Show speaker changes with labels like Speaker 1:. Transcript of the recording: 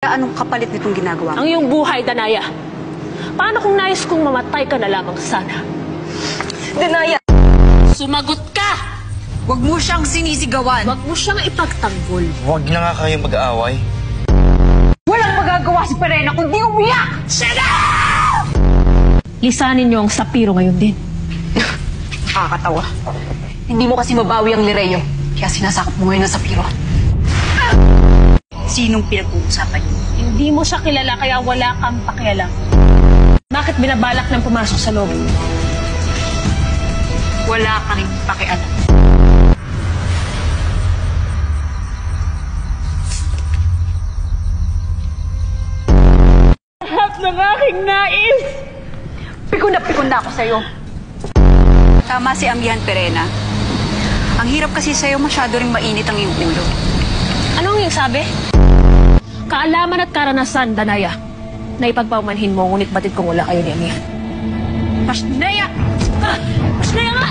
Speaker 1: Anong kapalit nitong ginagawa mo?
Speaker 2: Ang iyong buhay, Danaya. Paano kung nais kong mamatay ka na lamang sana?
Speaker 1: Danaya!
Speaker 2: Sumagot ka!
Speaker 1: Huwag mo siyang sinisigawan.
Speaker 2: Huwag mo siyang ipagtanggol.
Speaker 3: Huwag na nga kayo mag-aaway.
Speaker 1: Walang magagawa si Perena kundi umiyak!
Speaker 2: Shut up! Lisanin niyo ang sapiro ngayon din.
Speaker 1: Nakakatawa. Hindi mo kasi mabawi ang Lireo. Kaya sinasakop mo ngayon ang sapiro. Sinong pinag-uusapan niyo?
Speaker 2: Hindi mo siya kilala kaya wala kang pakialam. Bakit binabalak ng pumasok sa loob?
Speaker 1: Wala ka rin pakialam.
Speaker 2: Lahat ng aking nais!
Speaker 1: Pikon na ako sa'yo. Tama si Amihan Perena. Ang hirap kasi sa'yo, masyado rin mainit ang iyong ulo.
Speaker 2: Anong yung sabi? Kaalaman at karanasan, Danaya, na ipagpaumanhin mo, ngunit batid kung wala kayo ni Amihan.
Speaker 1: Pasnaya!
Speaker 2: Pasnaya nga!